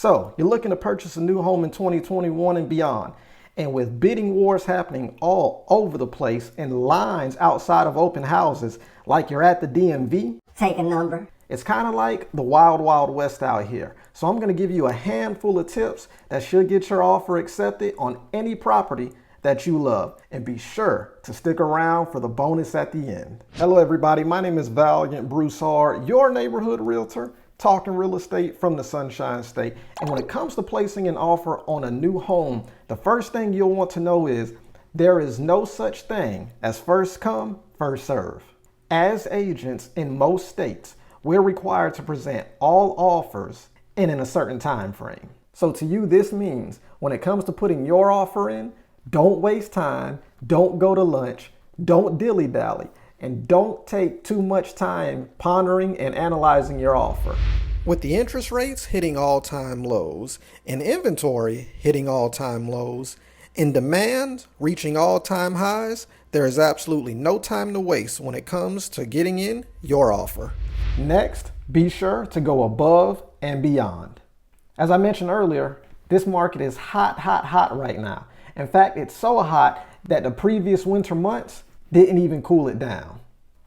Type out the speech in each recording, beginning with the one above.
So you're looking to purchase a new home in 2021 and beyond. And with bidding wars happening all over the place and lines outside of open houses like you're at the DMV, take a number. It's kind of like the wild, wild west out here. So I'm going to give you a handful of tips that should get your offer accepted on any property that you love. And be sure to stick around for the bonus at the end. Hello, everybody. My name is Valiant Broussard, your neighborhood realtor, talking real estate from the Sunshine State. And when it comes to placing an offer on a new home, the first thing you'll want to know is there is no such thing as first come, first serve. As agents in most states, we're required to present all offers in a certain time frame. So to you, this means when it comes to putting your offer in, don't waste time, don't go to lunch, don't dilly-dally, and don't take too much time pondering and analyzing your offer. With the interest rates hitting all-time lows and inventory hitting all-time lows and demand reaching all-time highs, there is absolutely no time to waste when it comes to getting in your offer. Next, be sure to go above and beyond. As I mentioned earlier, this market is hot, hot, hot right now. In fact, it's so hot that the previous winter months didn't even cool it down.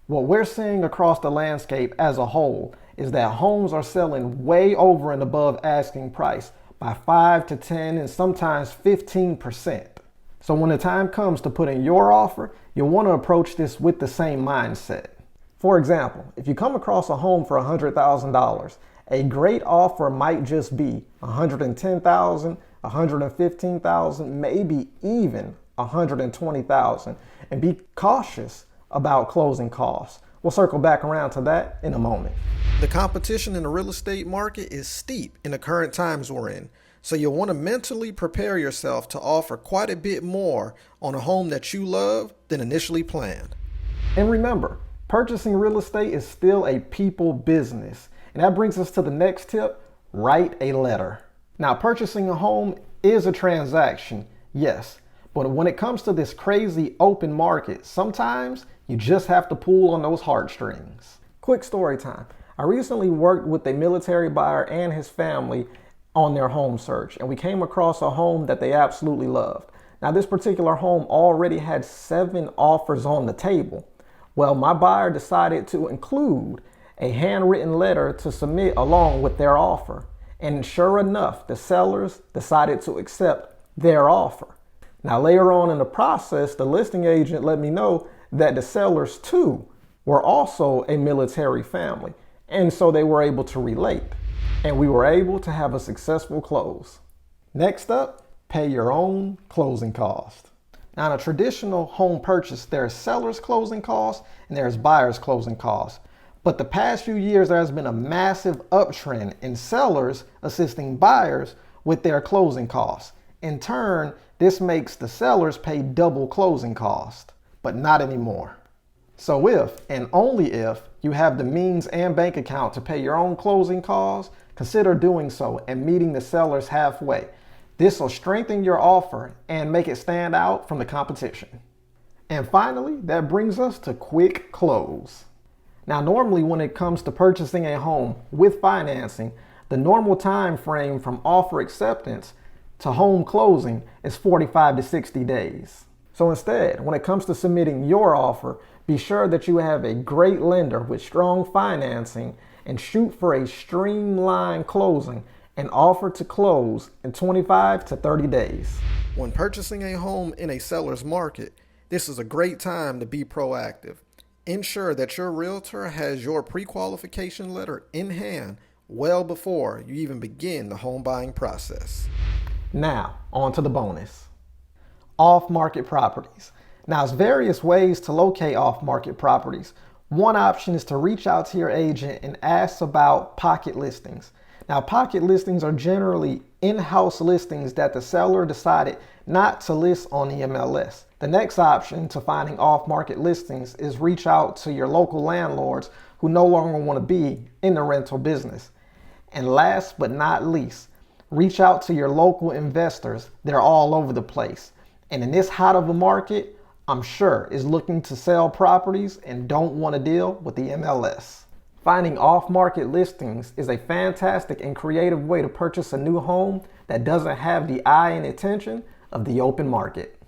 What we're seeing across the landscape as a whole is that homes are selling way over and above asking price by 5 to 10 and sometimes 15%. So when the time comes to put in your offer, you'll want to approach this with the same mindset. For example, if you come across a home for $100,000, a great offer might just be $110,000, $115,000, maybe even $120,000, and be cautious about closing costs. We'll circle back around to that in a moment. The competition in the real estate market is steep in the current times we're in, so you'll want to mentally prepare yourself to offer quite a bit more on a home that you love than initially planned. And remember, purchasing real estate is still a people business. And that brings us to the next tip: write a letter. Now, purchasing a home is a transaction, yes. But when it comes to this crazy open market, sometimes you just have to pull on those heartstrings. Quick story time. I recently worked with a military buyer and his family on their home search, and we came across a home that they absolutely loved. Now, this particular home already had 7 offers on the table. Well, my buyer decided to include a handwritten letter to submit along with their offer. And sure enough, the sellers decided to accept their offer. Now, later on in the process, the listing agent let me know that the sellers too were also a military family. And so they were able to relate. And we were able to have a successful close. Next up, pay your own closing cost. Now, in a traditional home purchase, there's seller's closing costs and there's buyer's closing costs. But the past few years, there has been a massive uptrend in sellers assisting buyers with their closing costs. In turn, this makes the sellers pay double closing costs, but not anymore. So if, and only if, you have the means and bank account to pay your own closing costs, consider doing so and meeting the sellers halfway. This will strengthen your offer and make it stand out from the competition. And finally, that brings us to quick close. Now, normally when it comes to purchasing a home with financing, the normal time frame from offer acceptance to home closing is 45 to 60 days. So instead, when it comes to submitting your offer, be sure that you have a great lender with strong financing and shoot for a streamlined closing and offer to close in 25 to 30 days. When purchasing a home in a seller's market, this is a great time to be proactive. Ensure that your realtor has your pre-qualification letter in hand well before you even begin the home buying process. Now, on to the bonus. Off-market properties. Now, there's various ways to locate off-market properties. One option is to reach out to your agent and ask about pocket listings. Now, pocket listings are generally in-house listings that the seller decided not to list on the MLS. The next option to finding off-market listings is reach out to your local landlords who no longer want to be in the rental business. And last but not least, reach out to your local investors. They're all over the place. And in this hot of a market, I'm sure is looking to sell properties and don't want to deal with the MLS. Finding off-market listings is a fantastic and creative way to purchase a new home that doesn't have the eye and attention of the open market.